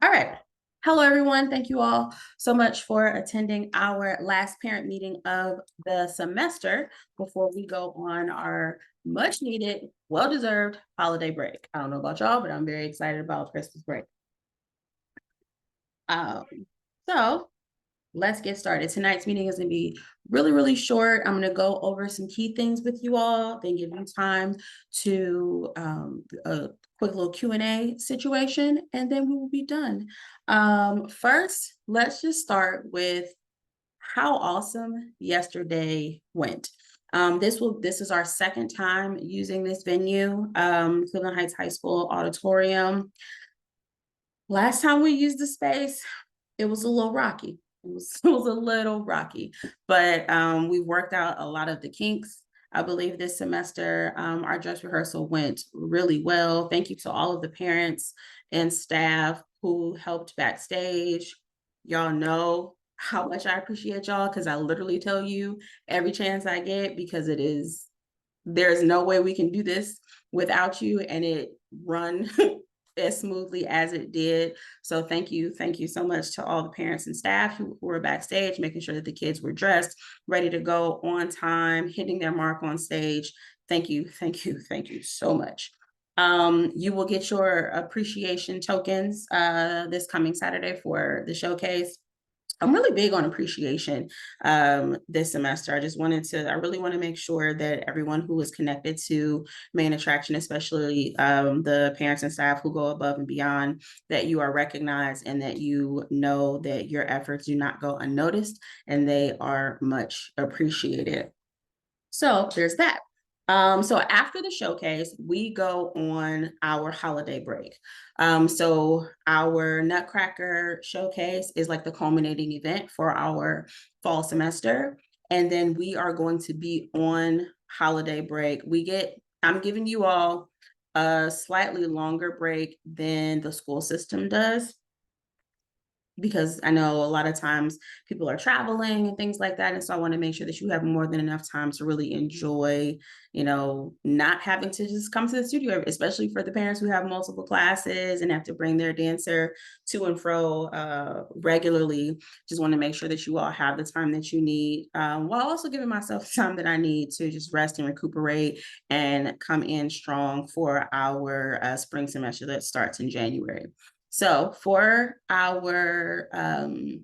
All right. Hello, everyone. Thank you all so much for attending our last parent meeting of the semester before we go on our much needed, well-deserved holiday break. I don't know about y'all, but I'm very excited about Christmas break. Um, so let's get started. Tonight's meeting is going to be really, really short. I'm going to go over some key things with you all, then give you time to a quick little Q&A situation, and then we will be done. First, let's just start with how awesome yesterday went. This is our second time using this venue, Cleveland Heights High School auditorium. Last time we used the space, it was a little rocky. It was a little rocky, but we worked out a lot of the kinks. I believe this semester, our dress rehearsal went really well. Thank you to all of the parents and staff who helped backstage. Y'all know how much I appreciate y'all because I literally tell you every chance I get because there's no way we can do this without you, and it run as smoothly as it did. So thank you so much to all the parents and staff who were backstage, making sure that the kids were dressed, ready to go on time, hitting their mark on stage. Thank you so much. You will get your appreciation tokens this coming Saturday for the showcase. I'm really big on appreciation this semester. I really want to make sure that everyone who is connected to main attraction, especially the parents and staff who go above and beyond, that you are recognized and that you know that your efforts do not go unnoticed and they are much appreciated. So there's that. So after the showcase, we go on our holiday break. So our Nutcracker showcase is like the culminating event for our fall semester. And then we are going to be on holiday break. I'm giving you all a slightly longer break than the school system does, because I know a lot of times people are traveling and things like that. And so I want to make sure that you have more than enough time to really enjoy, not having to just come to the studio, especially for the parents who have multiple classes and have to bring their dancer to and fro regularly. Just want to make sure that you all have the time that you need, while also giving myself the time that I need to just rest and recuperate and come in strong for our spring semester that starts in January. So for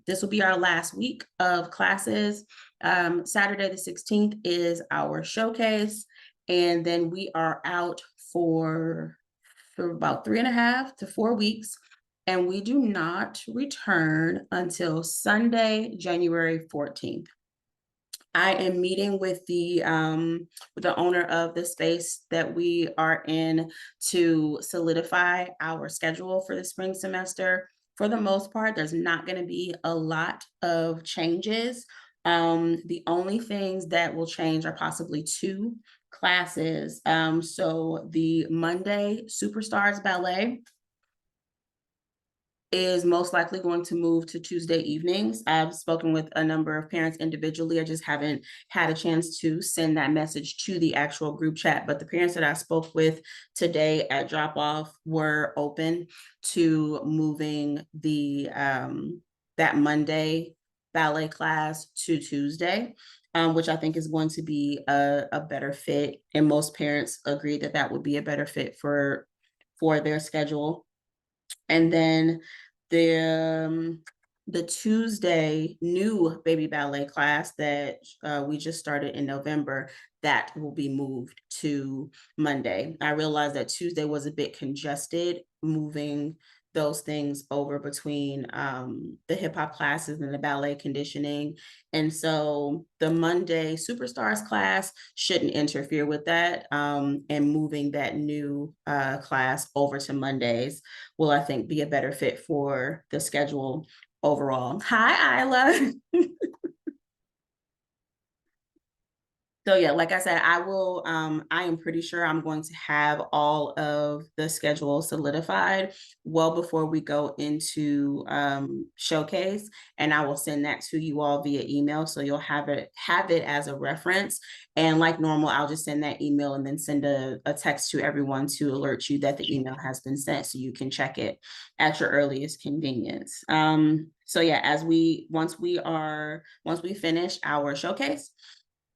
this will be our last week of classes. Saturday the 16th is our showcase, and then we are out for about 3.5 to 4 weeks, and we do not return until Sunday, January 14th. I am meeting with the owner of the space that we are in to solidify our schedule for the spring semester. For the most part, there's not going to be a lot of changes. The only things that will change are possibly 2 classes. So the Monday Superstars Ballet is most likely going to move to Tuesday evenings. I've spoken with a number of parents individually. I just haven't had a chance to send that message to the actual group chat, but the parents that I spoke with today at drop off were open to moving that Monday ballet class to Tuesday, which I think is going to be a better fit. And most parents agree that that would be a better fit for their schedule. And then the Tuesday new baby ballet class that we just started in November, that will be moved to Monday. I realized that Tuesday was a bit congested, moving those things over between the hip hop classes and the ballet conditioning. And so the Monday Superstars class shouldn't interfere with that. And moving that new class over to Mondays will, I think, be a better fit for the schedule overall. Hi, Isla. So yeah, like I said, I am pretty sure I'm going to have all of the schedule solidified well before we go into showcase. And I will send that to you all via email. So you'll have it as a reference. And like normal, I'll just send that email and then send a text to everyone to alert you that the email has been sent so you can check it at your earliest convenience. So yeah, once we finish our showcase,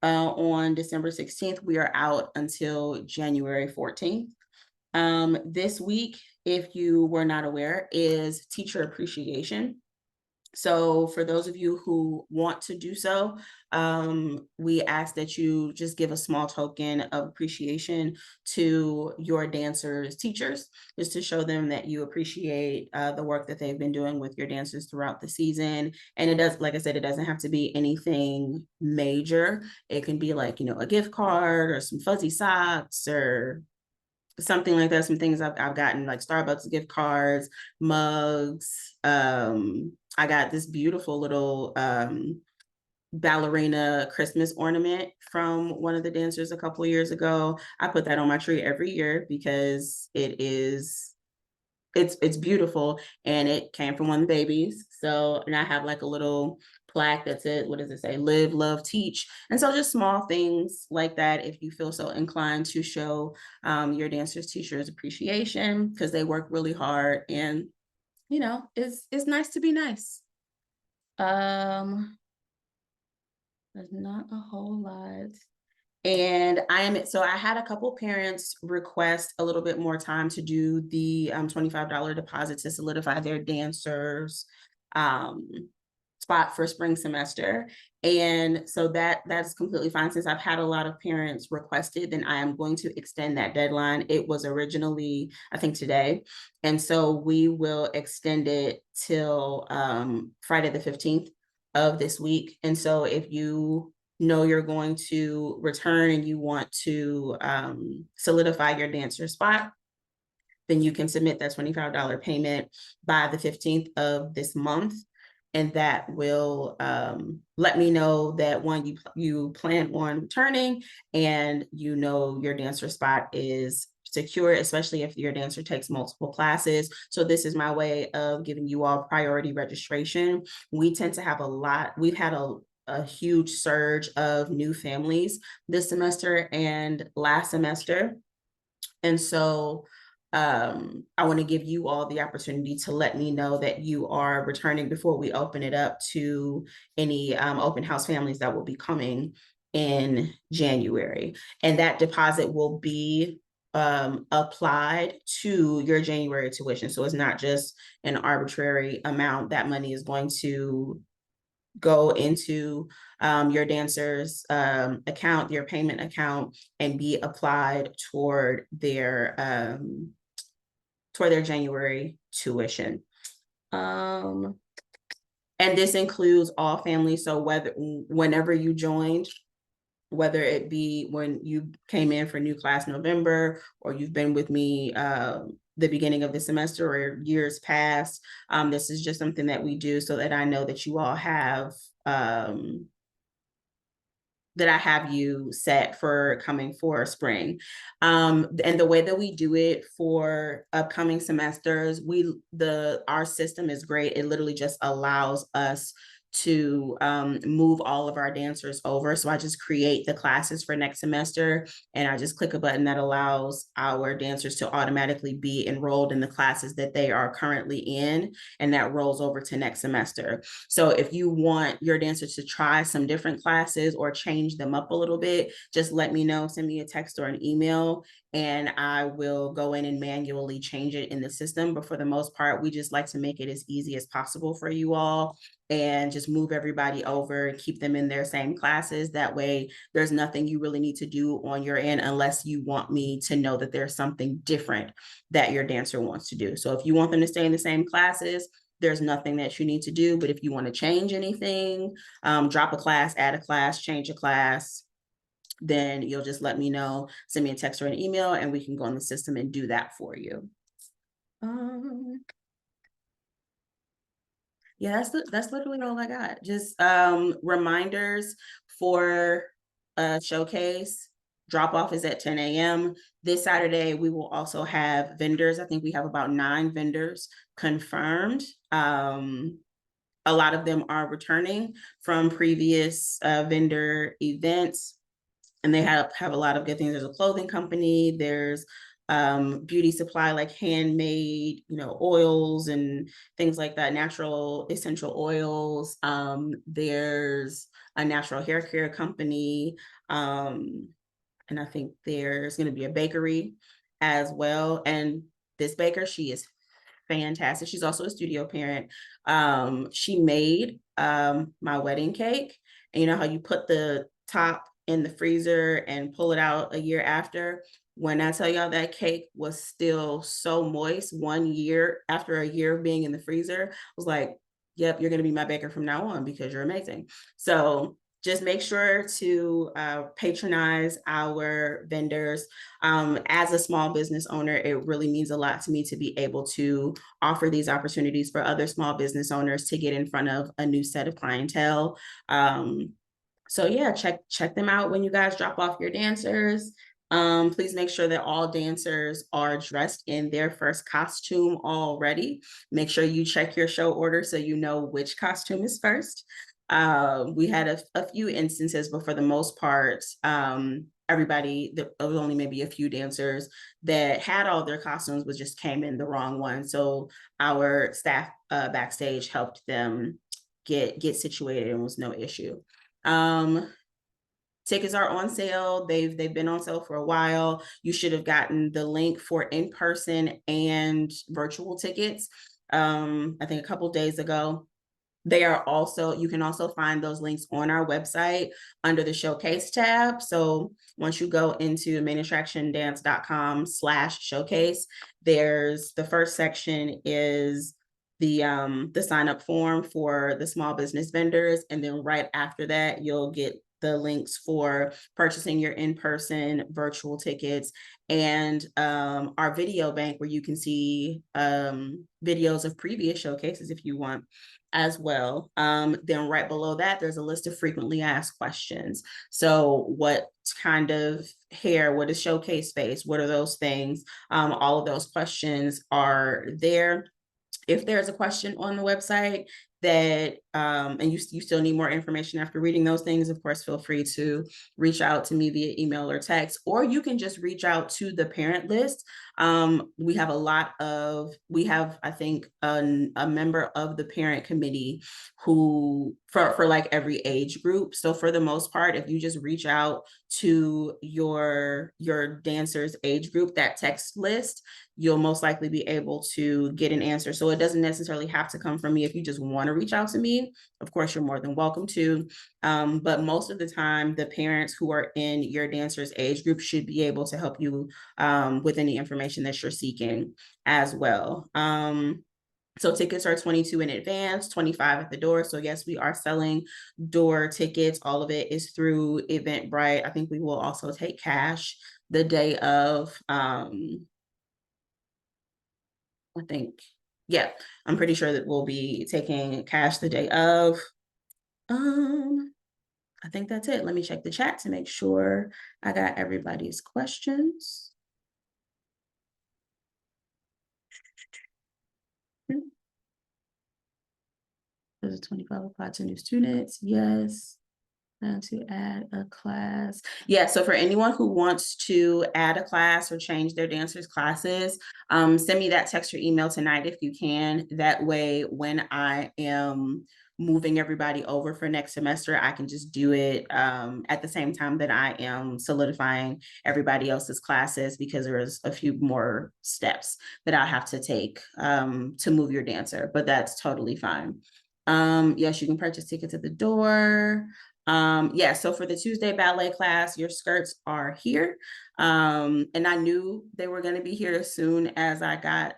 on December 16th. We are out until January 14th. This week, if you were not aware, is Teacher Appreciation. So for those of you who want to do so, we ask that you just give a small token of appreciation to your dancers' teachers, just to show them that you appreciate the work that they've been doing with your dancers throughout the season. And it does, like I said, it doesn't have to be anything major. It can be like, a gift card or some fuzzy socks or something like that. Some things I've gotten, like Starbucks gift cards, mugs. I got this beautiful little ballerina Christmas ornament from one of the dancers a couple of years ago. I put that on my tree every year because it's beautiful, and it came from one of the babies. So, and I have like a little plaque that said, what does it say? Live, love, teach. And so just small things like that, if you feel so inclined to show your dancers, teachers appreciation, because they work really hard, and it's nice to be nice. There's not a whole lot. And I had a couple parents request a little bit more time to do the $25 deposit to solidify their dancers um, spot for spring semester. And so that's completely fine. Since I've had a lot of parents requested, then I am going to extend that deadline. It was originally, I think, today. And so we will extend it till Friday the 15th of this week. And so if you you're going to return and you want to solidify your dancer spot, then you can submit that $25 payment by the 15th of this month. And that will let me know that one, you plan on returning, and your dancer spot is secure, especially if your dancer takes multiple classes. So this is my way of giving you all priority registration. We tend to have we've had a huge surge of new families this semester and last semester. And so I want to give you all the opportunity to let me know that you are returning before we open it up to any open house families that will be coming in January. And that deposit will be applied to your January tuition. So it's not just an arbitrary amount. That money is going to go into your dancer's account, your payment account, and be applied toward their January tuition. And this includes all families. So whenever you joined, whether it be when you came in for new class November, or you've been with me the beginning of the semester or years past, this is just something that we do so that I know that you all have that I have you set for coming for spring. And the way that we do it for upcoming semesters, our system is great. It literally just allows us to move all of our dancers over. So I just create the classes for next semester, and I just click a button that allows our dancers to automatically be enrolled in the classes that they are currently in, and that rolls over to next semester. So if you want your dancers to try some different classes or change them up a little bit, just let me know, send me a text or an email, and I will go in and manually change it in the system. But for the most part, we just like to make it as easy as possible for you all, and just move everybody over and keep them in their same classes. That way, there's nothing you really need to do on your end unless you want me to know that there's something different that your dancer wants to do. So if you want them to stay in the same classes, there's nothing that you need to do. But if you want to change anything, drop a class, add a class, change a class, then you'll just let me know, send me a text or an email, and we can go in the system and do that for you. Yeah, that's literally all I got. Just reminders for showcase. Drop off is at 10 a.m. This Saturday, we will also have vendors. I think we have about 9 vendors confirmed. A lot of them are returning from previous vendor events, and they have a lot of good things. There's a clothing company, there's beauty supply, like handmade, oils and things like that, natural essential oils. There's a natural hair care company, and I think there's going to be a bakery as well. And this baker, she is fantastic. She's also a studio parent. She made my wedding cake. And you know how you put the top in the freezer and pull it out a year after? When I tell y'all that cake was still so moist 1 year after a year of being in the freezer, I was like, yep, you're going to be my baker from now on because you're amazing. So just make sure to patronize our vendors. As a small business owner, it really means a lot to me to be able to offer these opportunities for other small business owners to get in front of a new set of clientele. So yeah, check them out when you guys drop off your dancers. Please make sure that all dancers are dressed in their first costume already. Make sure you check your show order so you know which costume is first. We had a few instances, but for the most part, everybody, there was only maybe a few dancers that had all their costumes, but just came in the wrong one. So our staff backstage helped them get situated, and was no issue. Tickets are on sale. They've been on sale for a while. You should have gotten the link for in-person and virtual tickets, I think a couple days ago. You can also find those links on our website under the showcase tab. So once you go into mainattractiondance.com/showcase, there's the first section is the sign up form for the small business vendors. And then right after that, you'll get the links for purchasing your in-person virtual tickets, and our video bank where you can see videos of previous showcases if you want as well. Then right below that, there's a list of frequently asked questions. So what kind of hair, what is showcase face? What are those things? All of those questions are there. If there's a question on the website that and you still need more information after reading those things, of course, feel free to reach out to me via email or text, or you can just reach out to the parent list. We have I think a member of the parent committee who for like every age group. So for the most part, if you just reach out to your dancer's age group, that text list, you'll most likely be able to get an answer. So it doesn't necessarily have to come from me. If you just want to reach out to me, of course, you're more than welcome to. But most of the time, the parents who are in your dancer's age group should be able to help you with any information that you're seeking as well. So tickets are $22 in advance, $25 at the door. So yes, we are selling door tickets. All of it is through Eventbrite. I think we will also take cash the day of. I think, yeah, I'm pretty sure that we'll be taking cash the day of. I think that's it. Let me check the chat to make sure I got everybody's questions. Does it 25 apply to new students? Yes. And to add a class. Yeah, so for anyone who wants to add a class or change their dancers' classes, send me that text or email tonight if you can. That way, when I am moving everybody over for next semester, I can just do it at the same time that I am solidifying everybody else's classes, because there's a few more steps that I have to take to move your dancer, but that's totally fine. Yes, you can purchase tickets at the door. Yeah, so for the Tuesday ballet class, your skirts are here. And I knew they were going to be here as soon as I got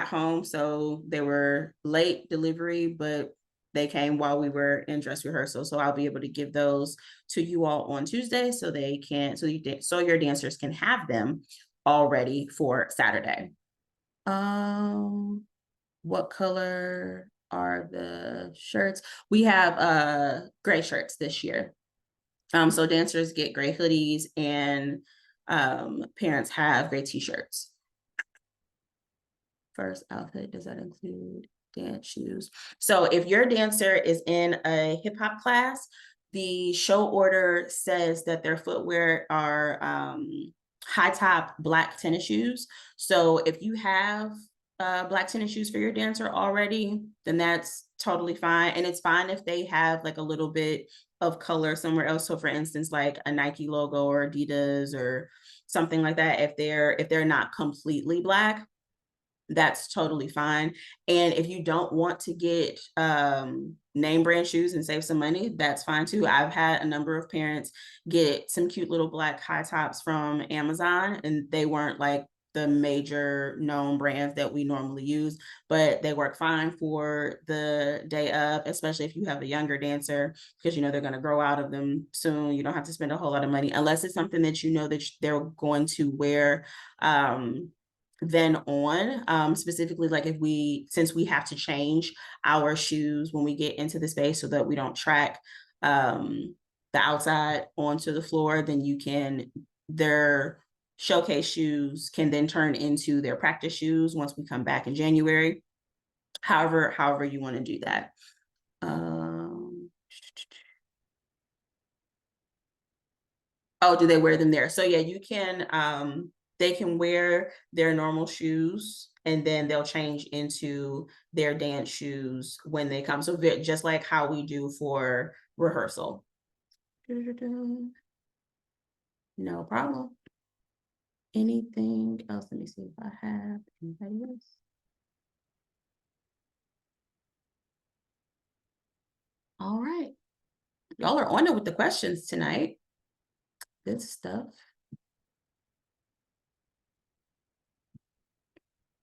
home. So they were late delivery, but they came while we were in dress rehearsal. So I'll be able to give those to you all on Tuesday so your dancers can have them all ready for Saturday. What color are the shirts? We have gray shirts this year. So dancers get gray hoodies and parents have gray t-shirts. First outfit, does that include dance shoes? So if your dancer is in a hip hop class, the show order says that their footwear are high top black tennis shoes. So if you have black tennis shoes for your dancer already, then that's totally fine. And it's fine if they have like a little bit of color somewhere else. So for instance, like a Nike logo or Adidas or something like that, if they're not completely black, that's totally fine. And if you don't want to get name brand shoes and save some money, that's fine too. I've had a number of parents get some cute little black high tops from Amazon, and they weren't like the major known brands that we normally use, but they work fine for the day of, especially if you have a younger dancer, because you know they're going to grow out of them soon. You don't have to spend a whole lot of money unless it's something that you know that they're going to wear then on, specifically like since we have to change our shoes when we get into the space so that we don't track the outside onto the floor, then their showcase shoes can then turn into their practice shoes once we come back in January. However you want to do that. Oh, do they wear them there? So yeah, you can they can wear their normal shoes and then they'll change into their dance shoes when they come. So just like how we do for rehearsal. No problem. Anything else? Let me see if I have anybody else. All right. Y'all are on it with the questions tonight. Good stuff.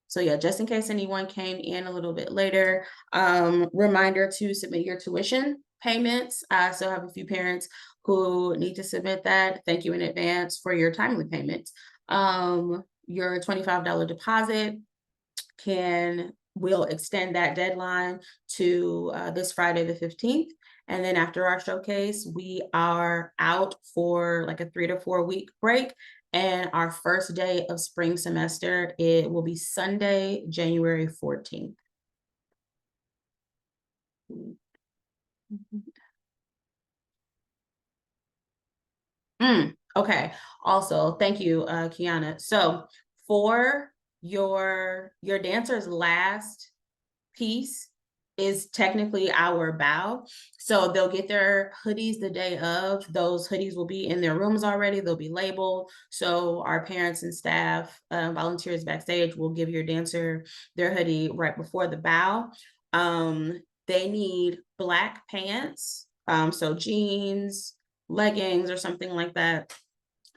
So yeah, just in case anyone came in a little bit later, reminder to submit your tuition payments. I still have a few parents who need to submit that. Thank you in advance for your timely payments. Your $25 deposit will extend that deadline to this Friday the 15th. And then after our showcase, we are out for like a 3 to 4 week break. And our first day of spring semester, it will be Sunday, January 14th. Okay. Also, thank you, Kiana. So for your dancer's last piece is technically our bow. So they'll get their hoodies the day of. Those hoodies will be in their rooms already. They'll be labeled. So our parents and staff, volunteers backstage will give your dancer their hoodie right before the bow. They need black pants, so jeans, leggings, or something like that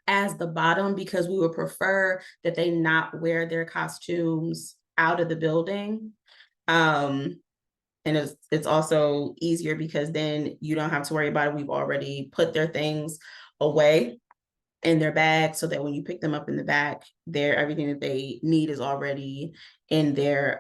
as the bottom, because we would prefer that they not wear their costumes out of the building. And it's also easier because then you don't have to worry about it. We've already put their things away in their bag so that when you pick them up in the back, everything that they need is already in their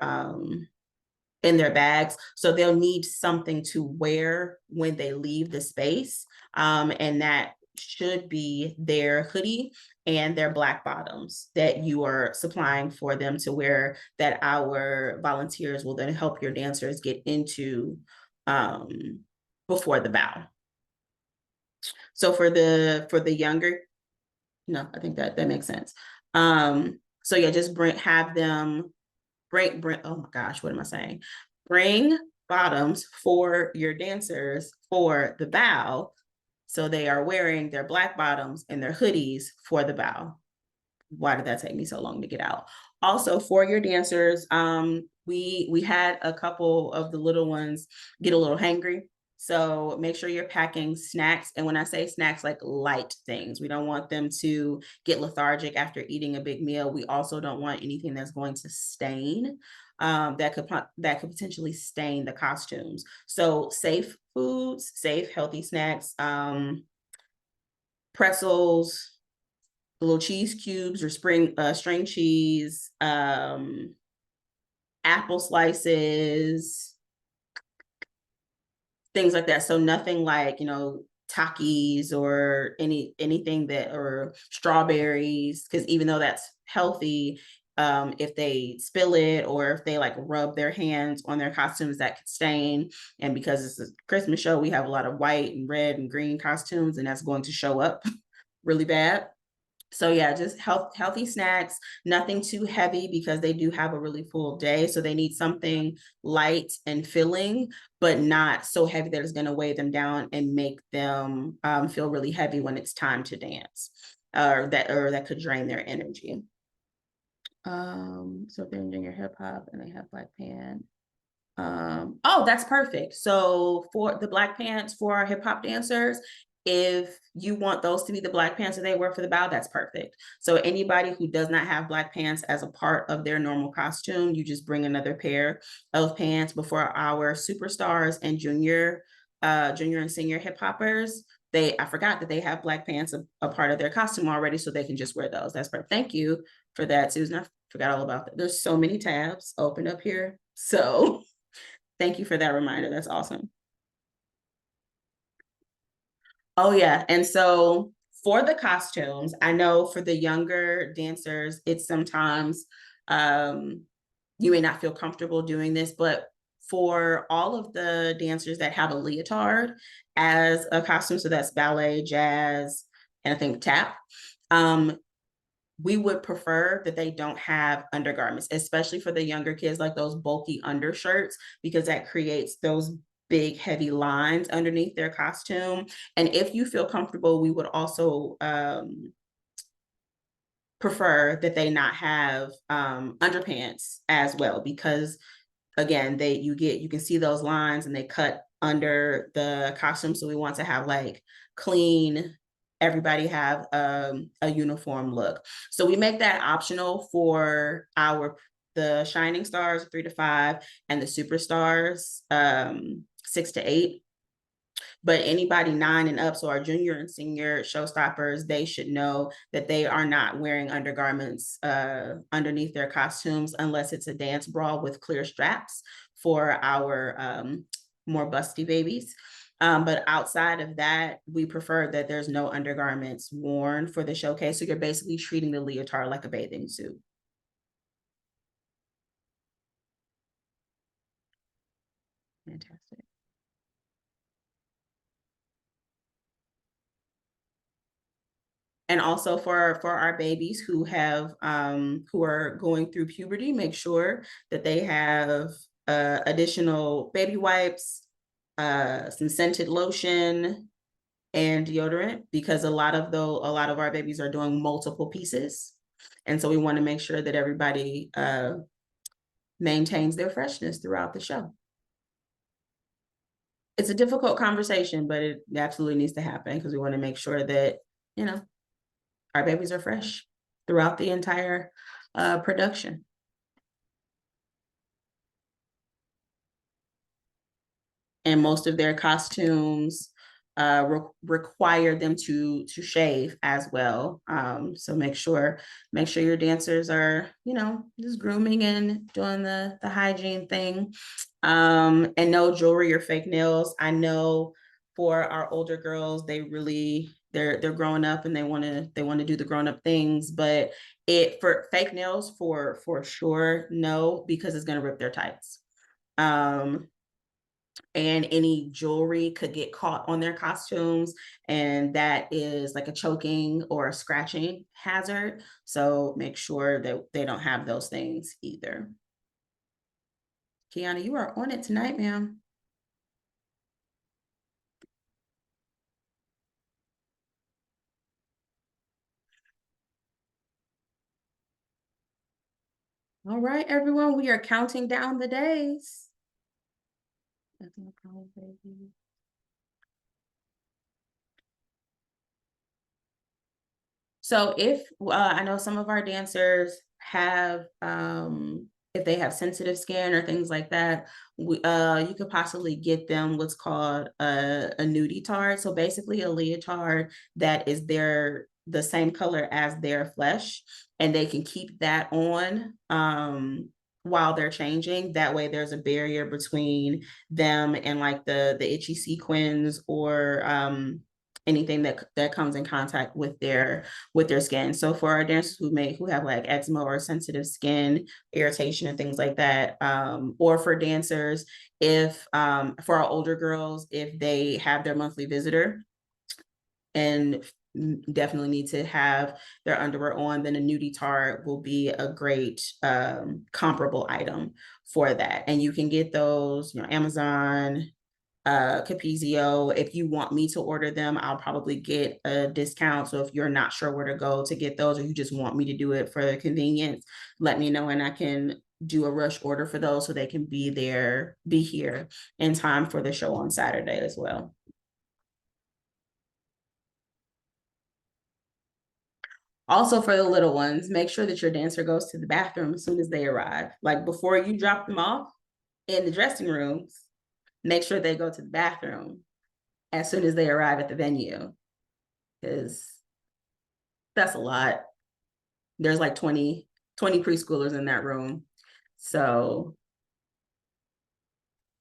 bags. So they'll need something to wear when they leave the space. And that should be their hoodie and their black bottoms that you are supplying for them to wear, that our volunteers will then help your dancers get into before the bow. So for the younger, no, I think that makes sense. So yeah, just have them bring, oh my gosh, what am I saying? Bring bottoms for your dancers for the bow. So they are wearing their black bottoms and their hoodies for the bow. Why did that take me so long to get out? Also for your dancers, we had a couple of the little ones get a little hangry. So make sure you're packing snacks. And when I say snacks, like light things, we don't want them to get lethargic after eating a big meal. We also don't want anything that's going to stain, that could potentially stain the costumes. So safe foods, safe, healthy snacks, pretzels, little cheese cubes or string cheese, apple slices, things like that. So nothing like, Takis or anything that, or strawberries, because even though that's healthy, if they spill it or if they like rub their hands on their costumes, that could stain. And because it's a Christmas show, we have a lot of white and red and green costumes, and that's going to show up really bad. So yeah, just healthy snacks, nothing too heavy because they do have a really full day. So they need something light and filling, but not so heavy that it's going to weigh them down and make them feel really heavy when it's time to dance, or that could drain their energy. So if they're in junior hip hop and they have black pants. Oh, that's perfect. So for the black pants for our hip hop dancers, if you want those to be the black pants that they wear for the bow, that's perfect. So anybody who does not have black pants as a part of their normal costume, you just bring another pair of pants. Before our superstars and junior and senior hip hoppers, I forgot that they have black pants a part of their costume already, so they can just wear those. That's perfect. Thank you for that, Susan. I forgot all about that. There's so many tabs open up here. So thank you for that reminder. That's awesome. Oh yeah. And so for the costumes, I know for the younger dancers, it's sometimes you may not feel comfortable doing this, but for all of the dancers that have a leotard as a costume, so that's ballet, jazz, and I think tap, we would prefer that they don't have undergarments, especially for the younger kids, like those bulky undershirts, because that creates those big, heavy lines underneath their costume. And if you feel comfortable, we would also prefer that they not have underpants as well, because again, you can see those lines and they cut under the costume. So we want to have like clean, everybody have a uniform look. So we make that optional for the shining stars 3 to 5 and the superstars 6 to 8. But anybody 9 and up, so our junior and senior showstoppers, they should know that they are not wearing undergarments underneath their costumes unless it's a dance bra with clear straps for our more busty babies. But outside of that, we prefer that there's no undergarments worn for the showcase. So you're basically treating the leotard like a bathing suit. Fantastic. And also for our babies who are going through puberty, make sure that they have additional baby wipes, some scented lotion, and deodorant, because a lot of our babies are doing multiple pieces, and so we want to make sure that everybody maintains their freshness throughout the show. It's a difficult conversation, but it absolutely needs to happen because we want to make sure that, you know, our babies are fresh throughout the entire production. And most of their costumes require them to shave as well. So make sure your dancers are, just grooming and doing the hygiene thing. And no jewelry or fake nails. I know for our older girls, they're growing up and they want to do the grown up things, but for fake nails for sure, no, because it's going to rip their tights. And any jewelry could get caught on their costumes, and that is like a choking or a scratching hazard. So make sure that they don't have those things either. Kiana, you are on it tonight, ma'am. All right, everyone, we are counting down the days. So if I know some of our dancers have, if they have sensitive skin or things like that, you could possibly get them what's called a nudie tard. So basically a leotard that is the same color as their flesh, and they can keep that on while they're changing. That way there's a barrier between them and like the itchy sequins or anything that comes in contact with their skin. So for our dancers who have like eczema or sensitive skin irritation and things like that, or for dancers, if for our older girls, if they have their monthly visitor and definitely need to have their underwear on, then a nudie tart will be a great comparable item for that. And you can get those, Amazon, Capizio. If you want me to order them, I'll probably get a discount. So if you're not sure where to go to get those, or you just want me to do it for convenience, let me know and I can do a rush order for those so they can be here in time for the show on Saturday as well. Also, for the little ones, make sure that your dancer goes to the bathroom as soon as they arrive. Like before you drop them off in the dressing rooms, make sure they go to the bathroom as soon as they arrive at the venue, because that's a lot. There's like 20 preschoolers in that room. So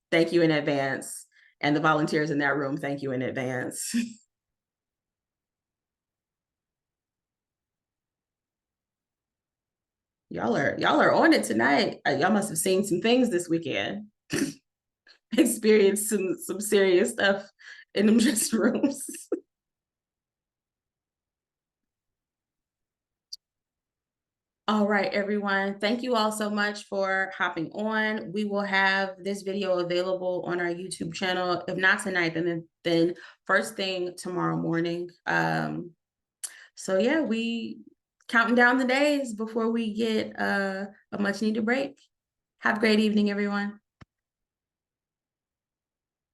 thank you in advance. And the volunteers in that room, thank you in advance. Y'all are on it tonight. Y'all must have seen some things this weekend. Experienced some serious stuff in them dressing rooms. All right, everyone. Thank you all so much for hopping on. We will have this video available on our YouTube channel. If not tonight, then first thing tomorrow morning. So yeah, we counting down the days before we get a much needed break. Have a great evening, everyone.